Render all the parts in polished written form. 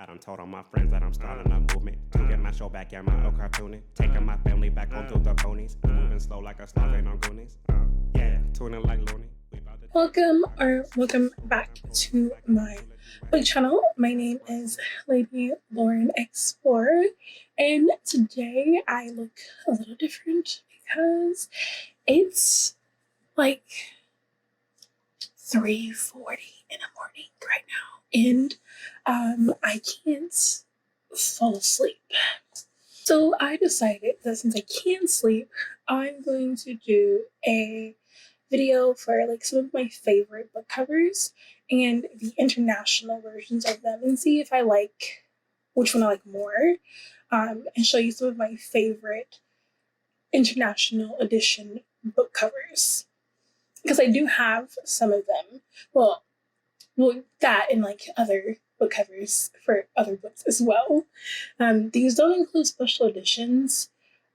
I done told all my friends that I'm starting a movement to get my show back and my old cartooning. Taking my family back home through the ponies. Moving slow like a starving on Goonies. Yeah, tuning like Looney. Welcome back to my book channel. My name is Lady Lauren Explorer, and today I look a little different because it's like 3:40 in the morning right now, and I can't fall asleep. So I decided that since I can't sleep, I'm going to do a video for like some of my favorite book covers and the international versions of them, and see if I like which one I like more, and show you some of my favorite international edition book covers, because I do have some of them. Well, that and like other book covers for other books as well. These don't include special editions,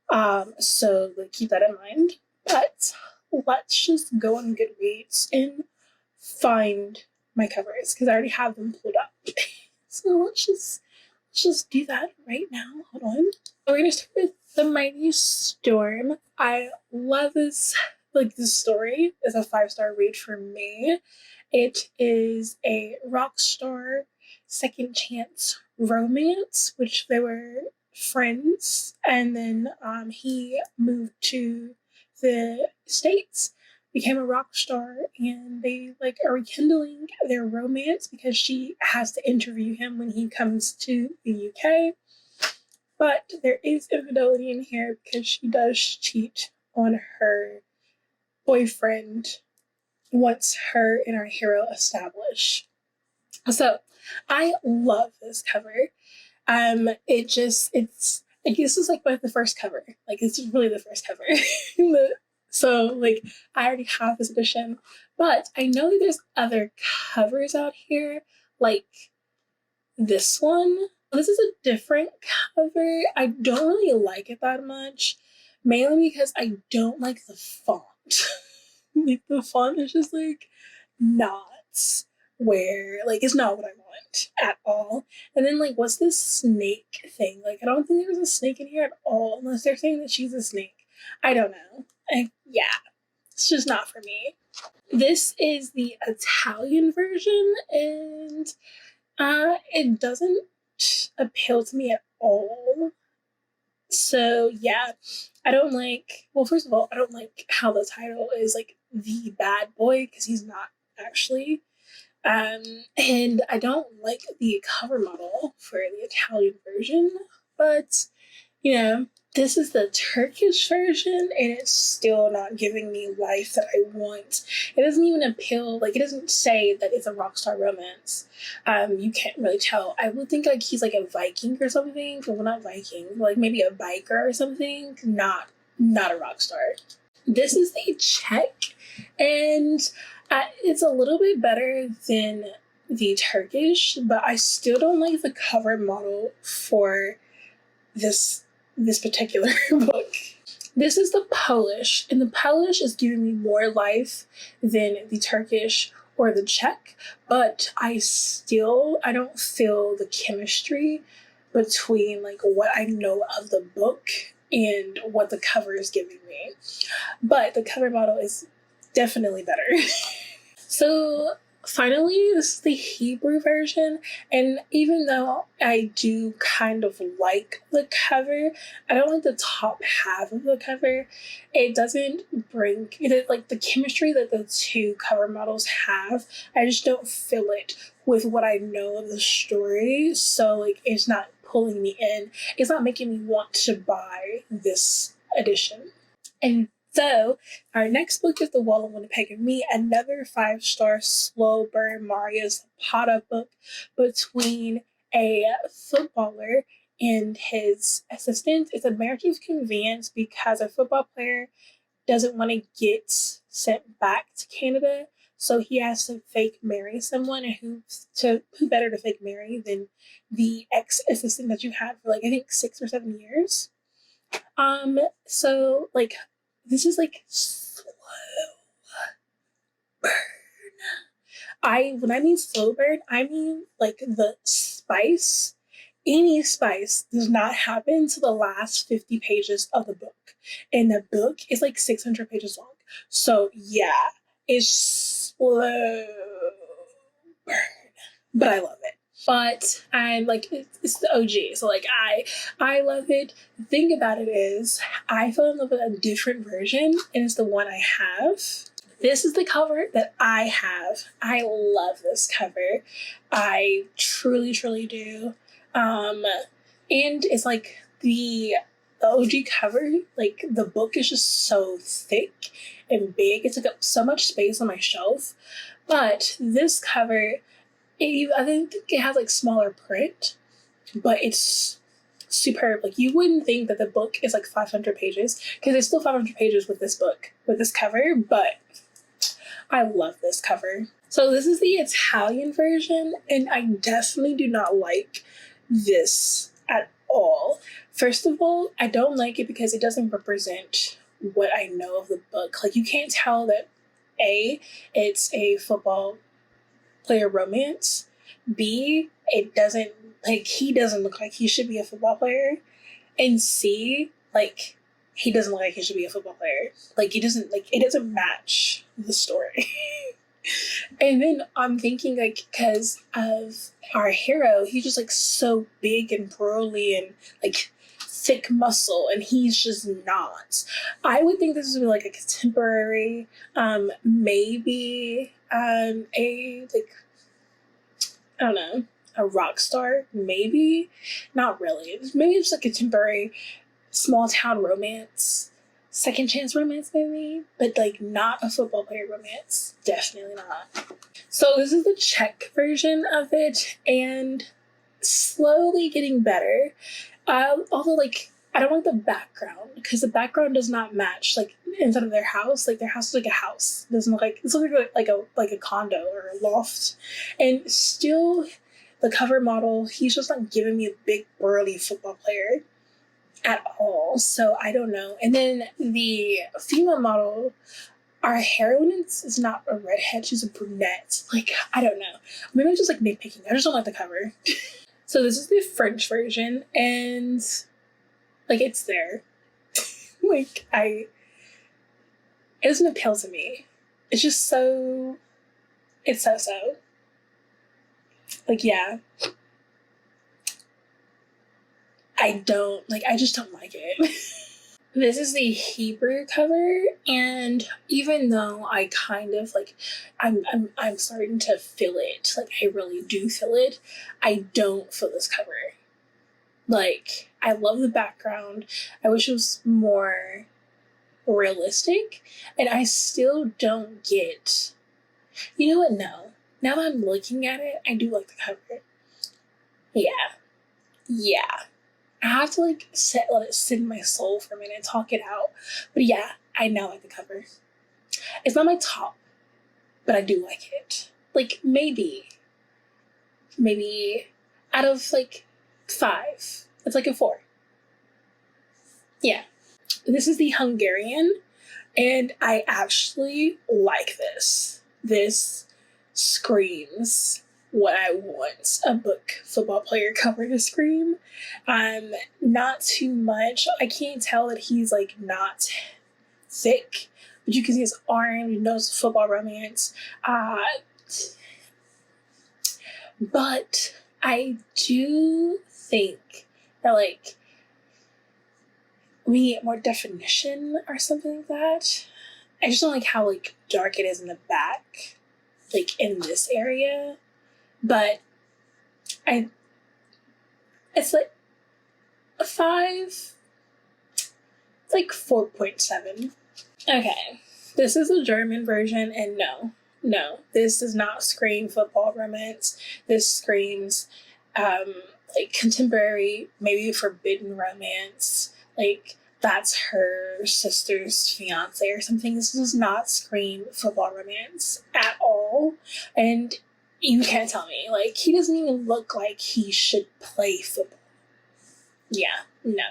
so like, keep that in mind. But let's just go on Goodreads and find my covers, because I already have them pulled up. So let's just do that right now. Hold on. We're gonna start with The Mighty Storm. I love this. Like, this story is a 5-star read for me. It is a rock star second chance romance, which they were friends, and then he moved to the States, became a rock star, and they like are rekindling their romance because she has to interview him when he comes to the UK. But there is infidelity in here because she does cheat on her boyfriend once her and our hero establish. So I love this cover. It's I guess it's like the first cover. Like, it's really the first cover. So like, I already have this edition, but I know that there's other covers out here, like this one. This is a different cover. I don't really like it that much, mainly because I don't like the font. Like, the font is just like not where, like, it's not what I want at all. And then like, what's this snake thing? Like, I don't think there was a snake in here at all, unless they're saying that she's a snake. I don't know. Yeah, it's just not for me. This is the Italian version, and it doesn't appeal to me at all. So yeah, I don't like, well, first of all, I don't like how the title is like The Bad Boy, because he's not actually. And I don't like the cover model for the Italian version, but you know, this is the Turkish version, and it's still not giving me life that I want. It doesn't even appeal, like, it doesn't say that it's a rock star romance. You can't really tell. I would think like he's like a Viking or something, well, not Viking, like maybe a biker or something, not a rock star. This is the Czech, and it's a little bit better than the Turkish, but I still don't like the cover model for this particular book. This is the Polish, and the Polish is giving me more life than the Turkish or the Czech, but I don't feel the chemistry between like what I know of the book and what the cover is giving me. But the cover model is definitely better. So finally, this is the Hebrew version, and even though I do kind of like the cover, I don't like the top half of the cover. It doesn't bring it, like, the chemistry that the two cover models have. I just don't feel it with what I know of the story, so like, it's not pulling me in. It's not making me want to buy this edition. And so, our next book is The Wall of Winnipeg and Me, another 5-star slow burn Mario Zapata book between a footballer and his assistant. It's a marriage of convenience because a football player doesn't want to get sent back to Canada, so he has to fake marry someone, and who better to fake marry than the ex-assistant that you had for like, I think 6 or 7 years. So like, this is like slow burn. When I mean slow burn, I mean like the spice any spice does not happen to the last 50 pages of the book. And the book is like 600 pages long. So yeah, it's slow burn, but I love it. But I'm like, it's the OG, so like I love it. The thing about it is, I fell in love with a different version, and it's the one I have. This is the cover that I have. I love this cover. I truly, truly do. And it's like the OG cover, like the book is just so thick and big. It took up so much space on my shelf. But this cover, I think it has like smaller print, but it's superb. Like you wouldn't think that the book is like 500 pages, because it's still 500 pages with this book, with this cover, but I love this cover. So this is the Italian version, and I definitely do not like this at all. First of all, I don't like it because it doesn't represent what I know of the book. Like you can't tell that A, it's a football player romance. B, it doesn't, like, he doesn't look like he should be a football player. And C, like, he doesn't look like he should be a football player. Like, he doesn't, like, it doesn't match the story. And then I'm thinking, like, because of our hero, he's just, like, so big and burly and, like, thick muscle, and he's just not. I would think this would be, like, a contemporary, maybe, a, like, I don't know, a rock star, maybe. Not really. Maybe it's like a contemporary small town romance, second chance romance maybe, but like not a football player romance. Definitely not. So this is the Czech version of it, and slowly getting better. Although like I don't like the background, because the background does not match like inside of their house. Like their house is like a house. It doesn't look like, it's like a condo or a loft. And still the cover model, he's just not giving me a big burly football player at all. So I don't know. And then the female model, our heroine is not a redhead, she's a brunette. Like, I don't know. Maybe I'm just like nitpicking. I just don't like the cover. So this is the French version, and like it's there. Like it doesn't appeal to me. It's just so, it's so. Like, yeah. I just don't like it. This is the Hebrew cover, and even though I kind of like, I'm starting to feel it. Like I really do feel it. I don't feel this cover. Like I love the background. I wish it was more realistic, and I still don't get. You know what? No. Now that I'm looking at it, I do like the cover. Yeah. I have to like let it sit in my soul for a minute and talk it out. But yeah, I now like the cover. It's not my top, but I do like it. Like maybe out of like 5, it's like a 4. Yeah. This is the Hungarian, and I actually like this. This screams what I want a book football player cover to scream. Not too much. I can't tell that he's like not thick, but you can see his arm, you know, it's football romance. But I do think that like we need more definition or something like that. I just don't like how like dark it is in the back, like in this area. But it's like a 5, it's like 4.7. Okay, this is a German version, and no, this does not scream football romance. This screams like contemporary, maybe forbidden romance. Like that's her sister's fiance or something. This does not scream football romance at all, and you can't tell me. Like, he doesn't even look like he should play football. Yeah, no.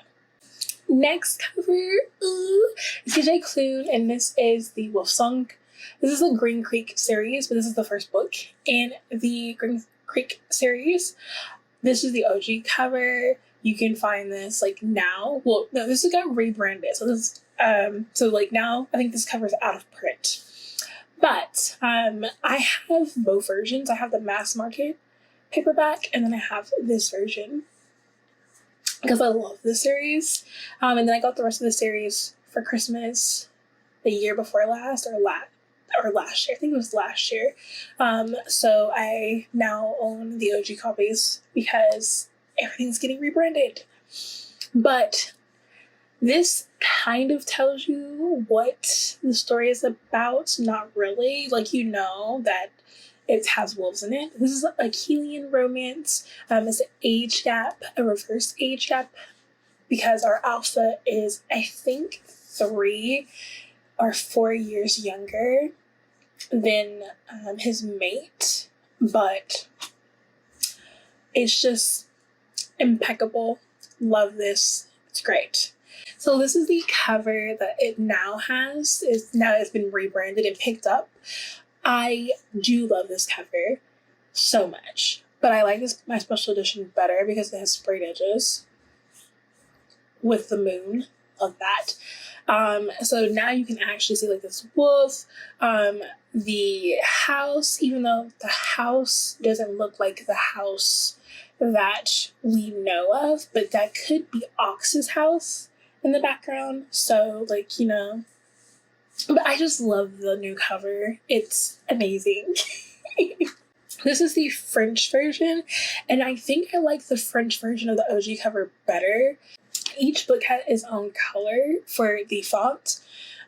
Next cover, is CJ Clune, and this is the Wolf Song. This is the Green Creek series, but this is the first book in the Green Creek series. This is the OG cover. You can find this like now. Well, no, this has got rebranded. So this so like now I think this cover is out of print. But I have both versions. I have the mass market paperback, and then I have this version because I love this series. And then I got the rest of the series for Christmas the year before last, or last year. I think it was last year. So I now own the OG copies because everything's getting rebranded. But this kind of tells you what the story is about. Not really. Like, you know that it has wolves in it. This is a Achillean romance. It's an age gap, a reverse age gap, because our alpha is, I think, 3 or 4 years younger than his mate. But it's just impeccable. Love this. It's great. So this is the cover that it now has. It's been rebranded and picked up. I do love this cover so much, but I like my special edition better because it has sprayed edges with the moon. Love that. So now you can actually see like this wolf, the house, even though the house doesn't look like the house that we know of, but that could be Ox's house in the background. So like, you know, but I just love the new cover. It's amazing. This is the French version, and I think I like the French version of the OG cover better. Each book had its own color for the font.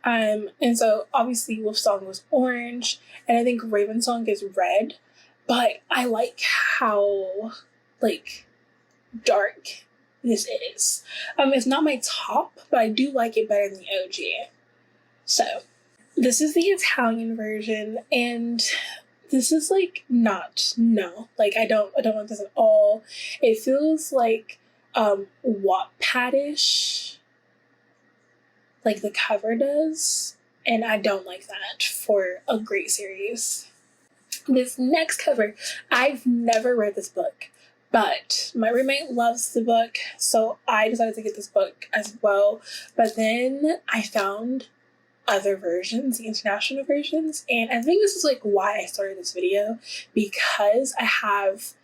And so obviously Wolfsong was orange, and I think Ravensong is red, but I like how like dark this is. It's not my top, but I do like it better than the OG. So this is the Italian version, and this is like I don't like this at all. It feels like Wattpad-ish, like the cover does, and I don't like that for a great series. This next cover, I've never read this book, but my roommate loves the book, so I decided to get this book as well. But then I found other versions, the international versions, and I think this is like why I started this video, because I have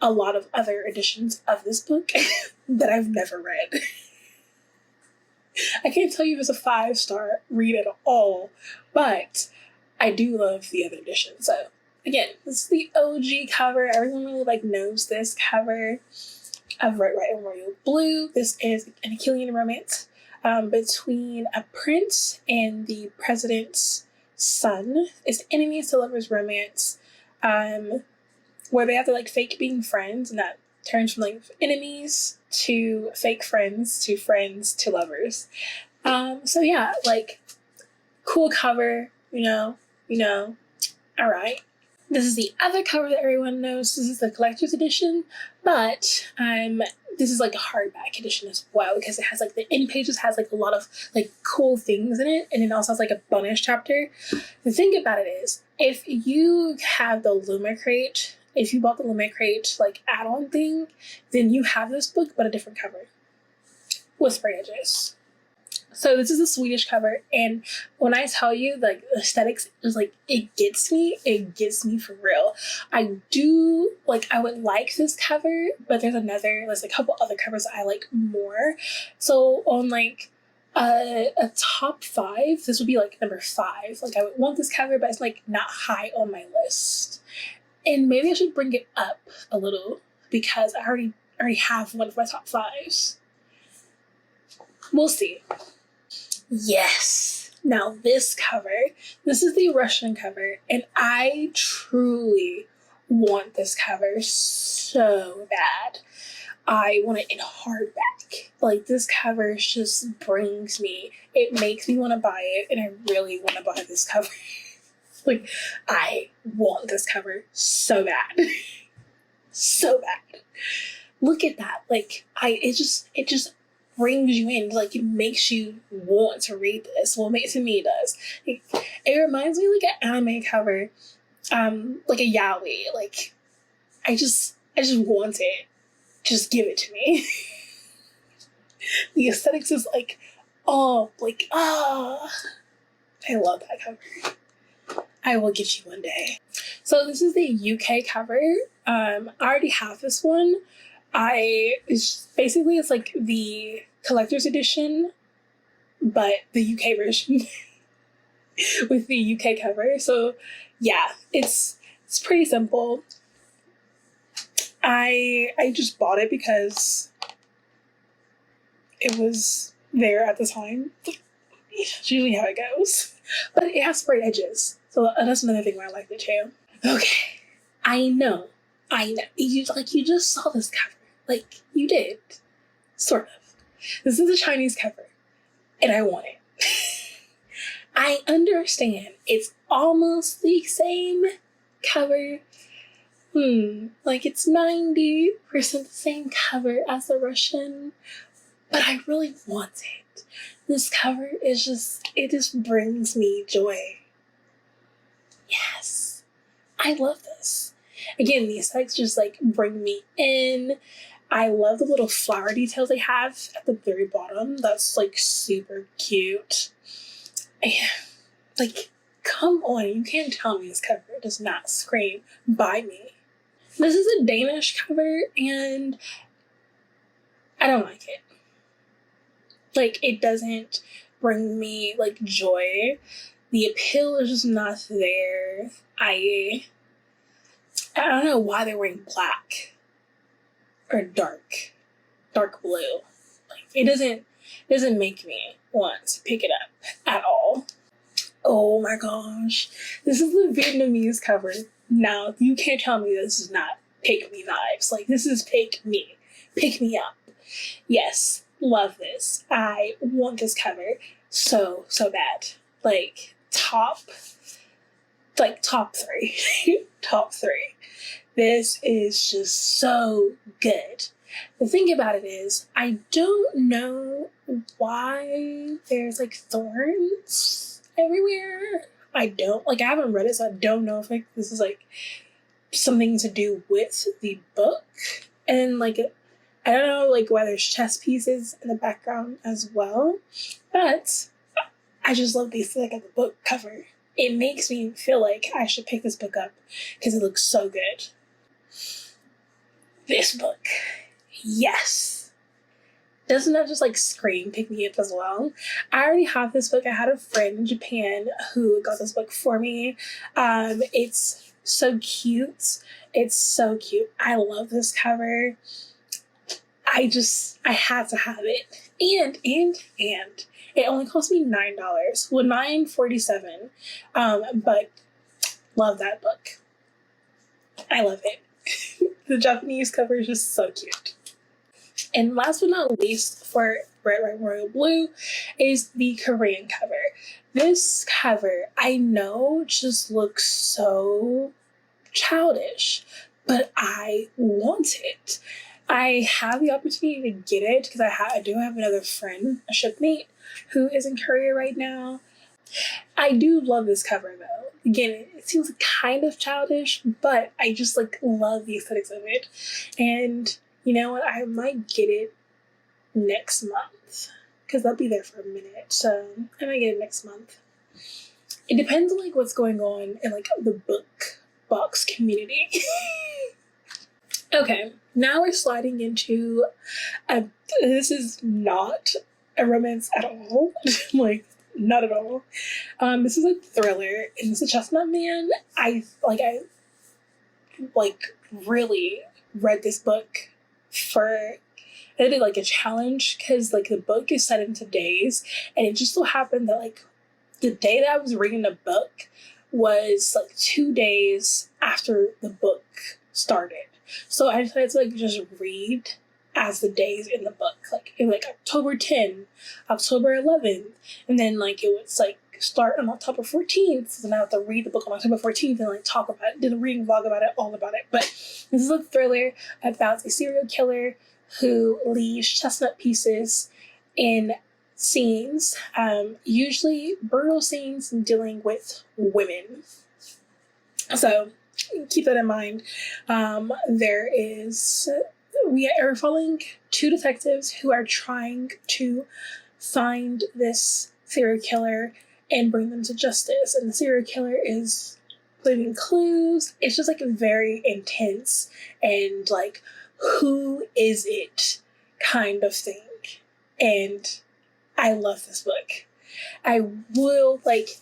a lot of other editions of this book that I've never read. I can't tell you if it's a 5-star read at all, but I do love the other edition. So again, this is the OG cover. Everyone really like knows this cover of Red, White, and Royal Blue. This is an Achillean romance between a prince and the president's son. It's enemies to lovers romance, where they have to like fake being friends, and that turns from like enemies to fake friends to lovers. So yeah, like cool cover, you know. All right. This is the other cover that everyone knows. This is the collector's edition, but this is like a hardback edition as well, because it has like the end pages has like a lot of like cool things in it, and it also has like a bonus chapter. The thing about it is, if you have the Lumicrate, if you bought the Lumicrate like add-on thing, then you have this book but a different cover with spray edges. So this is a Swedish cover, and when I tell you like the aesthetics is like it gets me for real. I would like this cover, but there's a couple other covers I like more. So on like a top 5, this would be like number 5. Like I would want this cover, but it's like not high on my list. And maybe I should bring it up a little because I already have one of my top 5s. We'll see. Yes. Now this is the Russian cover, and I truly want this cover so bad. I want it in hardback. Like this cover just it makes me want to buy it, and I really want to buy this cover. Like I want this cover so bad. So bad. Look at that. Like it just brings you in, like it makes you want to read this. Well, to me it does. It reminds me like an anime cover, like a yaoi. Like I just want it. just give it to me. The aesthetics is like, oh, like, ah. I love that cover. I will get you one day. So this is the UK cover. I already have this one. It's like the collector's edition, but the UK version with the UK cover. So yeah, it's pretty simple. I just bought it because it was there at the time. It's usually how it goes. But it has sprayed edges. So that's another thing why I liked it too. Okay. I know. You just saw this cover. Like, you did. Sort of. This is a Chinese cover. And I want it. I understand. It's almost the same cover. Like it's 90% the same cover as the Russian. But I really want it. This cover is it just brings me joy. Yes. I love this. Again, the aesthetics just like bring me in. I love the little flower details they have at the very bottom. That's like super cute. And like, come on, you can't tell me this cover does not scream buy me. This is a Danish cover and I don't like it. Like, it doesn't bring me like joy. The appeal is just not there. I don't know why they're wearing black or dark blue. Like, it doesn't make me want to pick it up at all. Oh my gosh. This is the Vietnamese cover. Now, you can't tell me this is not pick me vibes. Like, this is pick me. Pick me up. Yes, love this. I want this cover so bad. Like, top 3. Top 3. This is just so good. The thing about it is, I don't know why there's like thorns everywhere. I haven't read it, so I don't know if like this is like something to do with the book. And like, I don't know like why there's chess pieces in the background as well. But I just love the aesthetic of the book cover. It makes me feel like I should pick this book up because it looks so good. This book. Yes. Doesn't that just like scream pick me up as well? I already have this book. I had a friend in Japan who got this book for me. It's so cute. It's so cute. I love this cover. I had to have it. And it only cost me $9. Well, $9.47. But love that book. I love it. The Japanese cover is just so cute. And last but not least for Red, White, Royal Blue is the Korean cover. This cover, I know, just looks so childish, but I want it. I have the opportunity to get it because I do have another friend, a shipmate, who is in Korea right now. I do love this cover though. Again, it seems kind of childish, but I just like love the aesthetics of it. And you know what? I might get it next month because I'll be there for a minute. So I might get it next month. It depends on like what's going on in like the book box community. Okay, now we're sliding into this is not a romance at all. Like, not at all. This is a thriller, and it's a Chestnut Man. I really read this book I did like a challenge because like the book is set into days, and it just so happened that like the day that I was reading the book was like 2 days after the book started. So I decided to like just read as the days in the book, like in like October 10, October 11th, and then like it would like start on October 14th. So then I have to read the book on October 14th and like talk about it, did a reading vlog about it, all about it. But this is a thriller about a serial killer who leaves chestnut pieces in scenes, usually brutal scenes dealing with women. So keep that in mind. There is we are following two detectives who are trying to find this serial killer and bring them to justice. And the serial killer is leaving clues. It's just like very intense and like, who is it kind of thing. And I love this book. I will like,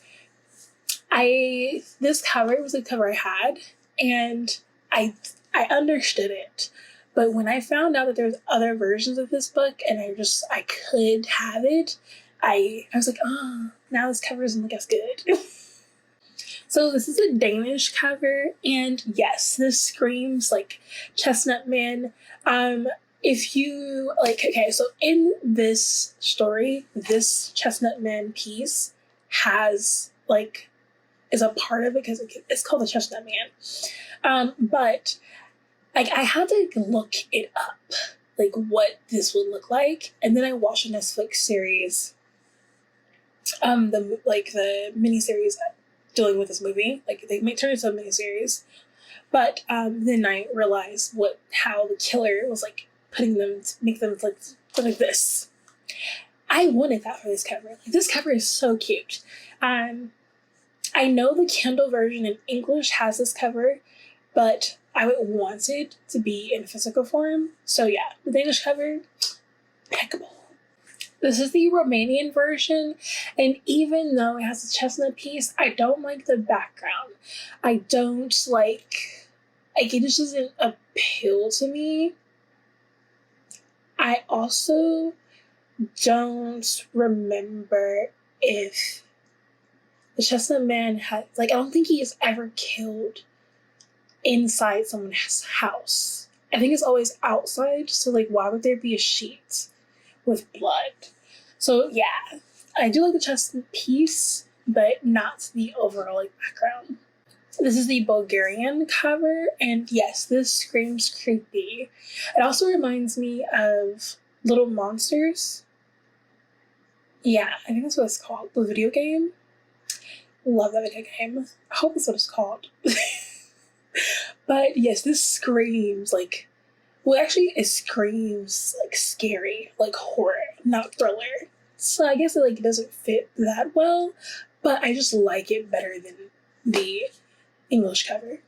this cover was a cover I had, and I understood it. But when I found out that there's other versions of this book and I could have it, I was like, oh, now this cover doesn't look as good. So this is a Danish cover, and yes, this screams like Chestnut Man. If you like, okay, so in this story, this Chestnut Man piece is a part of it because it's called the Chestnut Man. But like I had to look it up, like what this would look like, and then I watched a Netflix series, the miniseries dealing with this movie. Like they turn it into a miniseries, but then I realized how the killer was like putting them to make them look like this. I wanted that for this cover. Like, this cover is so cute. I know the Kindle version in English has this cover, but I would want it to be in physical form. So yeah, the Danish cover, impeccable. This is the Romanian version, and even though it has a chestnut piece, I don't like the background. I don't like it just doesn't appeal to me. I also don't remember if the Chestnut Man had, I don't think he is ever killed inside someone's house. I think it's always outside, so, why would there be a sheet with blood? So, yeah, I do like the chestnut piece, but not the overall, background. This is the Bulgarian cover, and yes, this screams creepy. It also reminds me of Little Monsters. Yeah, I think that's what it's called, the video game. Love that video game. I hope that's what it's called. But yes, this screams it screams scary, horror, not thriller. So I guess it doesn't fit that well, but I just like it better than the English cover.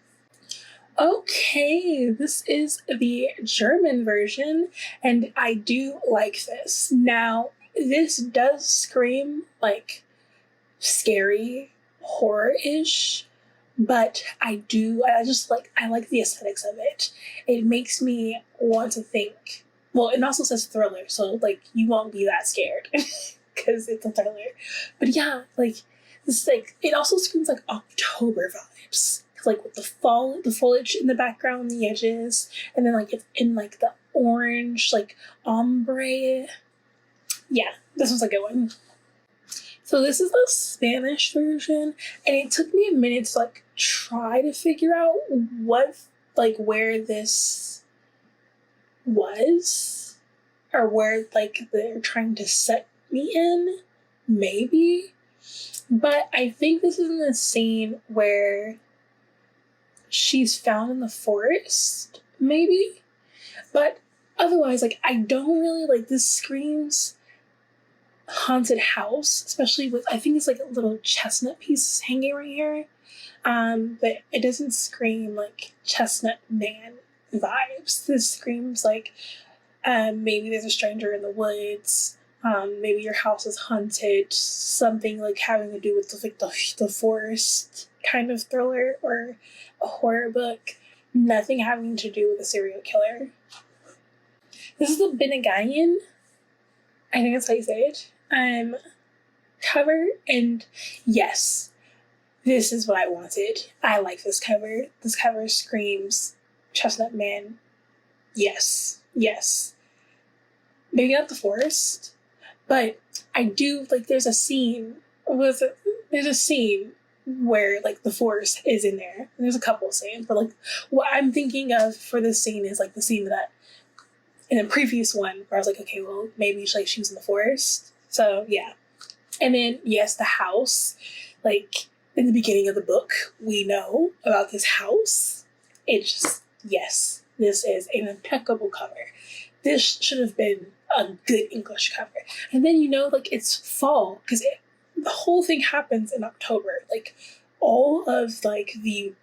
Okay, this is the German version, and I do like this. Now, this does scream scary, horror-ish, but I like the aesthetics of it. It makes me want to think. Well, it also says thriller, so you won't be that scared because it's a thriller. But yeah, this it also screams October vibes. With the foliage in the background, the edges, and then it's in the orange ombre. Yeah, this was a good one. So this is the Spanish version, and it took me a minute to try to figure out where this was, or where they're trying to set me in, maybe. But I think this is in the scene where she's found in the forest, maybe. But otherwise, I don't really this screams haunted house, especially with, I think it's a little chestnut piece hanging right here. But it doesn't scream Chestnut Man vibes. This screams maybe there's a stranger in the woods. Maybe your house is haunted. Something having to do with the forest kind of thriller or a horror book. Nothing having to do with a serial killer. This is the Benegayan, I think that's how you say it, cover, and yes, this is what I wanted. I like this cover. This cover screams Chestnut Man. Yes. Maybe not the forest, but I do there's a scene where the forest is in there. And there's a couple of scenes, but what I'm thinking of for this scene is the scene that in the previous one where I was okay, well, maybe she was in the forest. So yeah. And then yes, the house, in the beginning of the book, we know about this house. It just, yes, this is an impeccable cover. This should have been a good English cover. And then, like, it's fall, because the whole thing happens in October. Like, all of, like, I think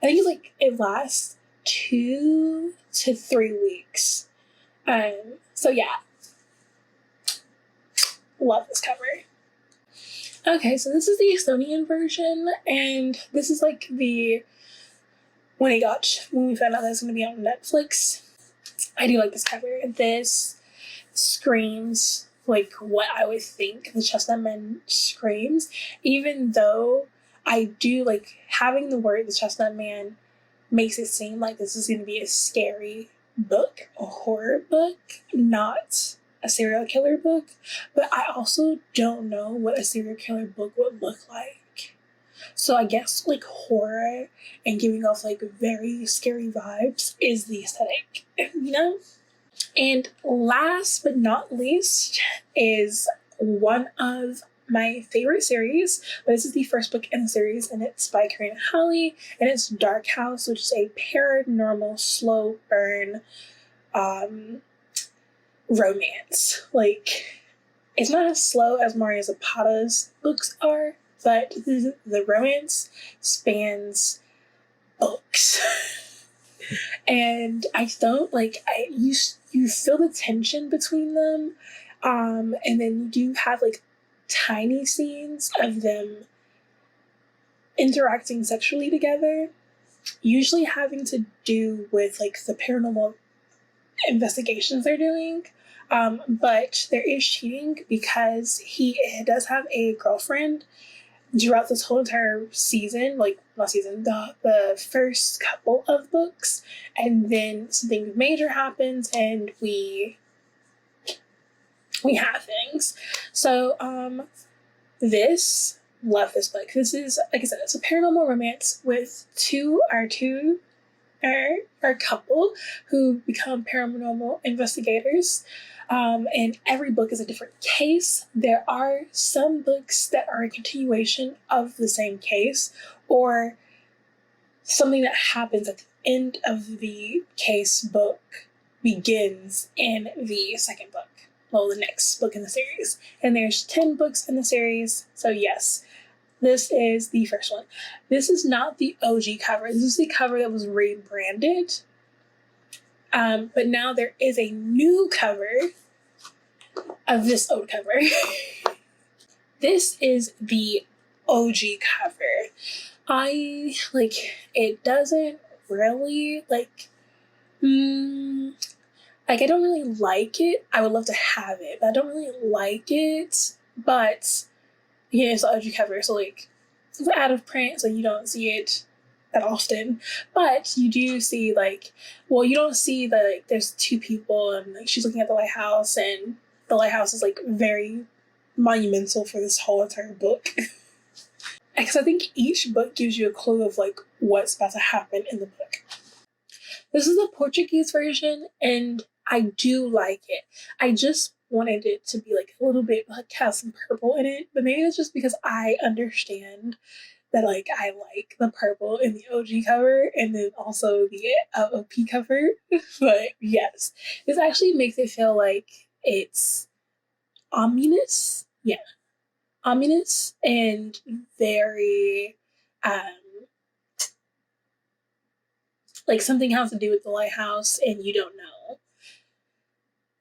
it's, like, it lasts 2 to 3 weeks. So, yeah. Love this cover. Okay, so this is the Estonian version, and this is, like, when we found out that it was going to be on Netflix. I do like this cover. This screams like what I would think the Chestnut Man screams, even though I do like having the word the Chestnut Man makes it seem like this is going to be a scary book, a horror book, not a serial killer book. But I also don't know what a serial killer book would look like. So I guess like horror and giving off like very scary vibes is the aesthetic, And last but not least is one of my favorite series, but this is the first book in the series, and it's by Karina Halley, and it's Dark House, which is a paranormal slow burn romance. Like, it's not as slow as Maria Zapata's books are, but the romance spans books. And I don't like you feel the tension between them, and then you do have like tiny scenes of them interacting sexually together, usually having to do with like the paranormal investigations they're doing. But there is cheating because he does have a girlfriend throughout this whole entire season, like not season, the first couple of books, and then something major happens and we have things. So love this book. This is, like I said, it's a paranormal romance with our couple who become paranormal investigators. And every book is a different case. There are some books that are a continuation of the same case, or something that happens at the end of the case book begins in the second book. Well, the next book in the series. And there's 10 books in the series, so yes, this is the first one. This is not the OG cover. This is the cover that was rebranded. But now there is a new cover of this old cover. This is the OG cover. I it doesn't really I don't really like it. I would love to have it, but I don't really like it. But yeah, it's the OG cover, so it's out of print, so you don't see it that often, but you do see you don't see there's two people and she's looking at the lighthouse, and the lighthouse is very monumental for this whole entire book. Because I think each book gives you a clue of what's about to happen in the book. This is the Portuguese version, and I do like it. I just wanted it to be a little bit have some purple in it, but maybe it's just because I understand that I like the purple in the OG cover and then also the OP cover. But yes, this actually makes it feel like it's ominous. Yeah. Ominous and very something has to do with the lighthouse and you don't know.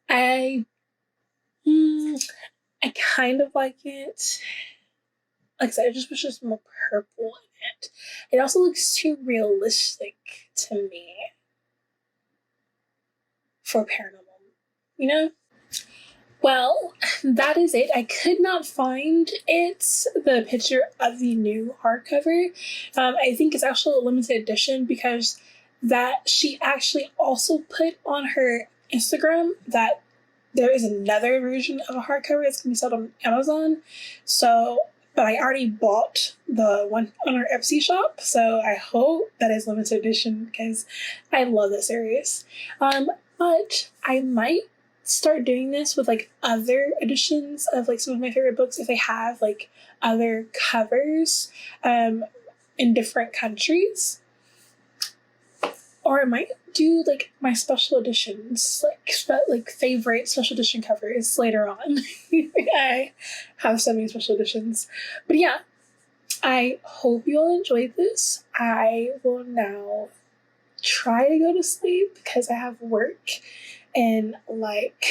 I kind of like it. Like I said, I just wish there was more purple in it. It also looks too realistic to me for paranormal, Well, that is it. I could not find the picture of the new hardcover. I think it's actually a limited edition because that she actually also put on her Instagram that there is another version of a hardcover that's going to be sold on Amazon. But I already bought the one on our Etsy shop, so I hope that is limited edition because I love this series. But I might start doing this with other editions of some of my favorite books if they have other covers in different countries. Or I might do like my special editions, like favorite special edition covers later on. I have so many special editions. But yeah, I hope you all enjoyed this. I will now try to go to sleep because I have work in like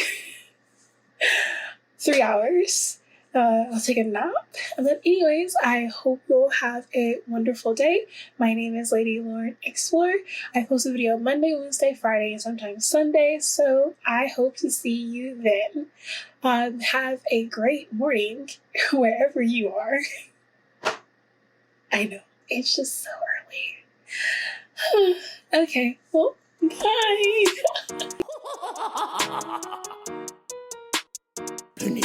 3 hours. I'll take a nap. And then anyways, I hope you'll have a wonderful day. My name is Lady Lauren Explorer. I post a video Monday, Wednesday, Friday, and sometimes Sunday. So I hope to see you then. Have a great morning wherever you are. I know, it's just so early. Okay, well, bye. Penny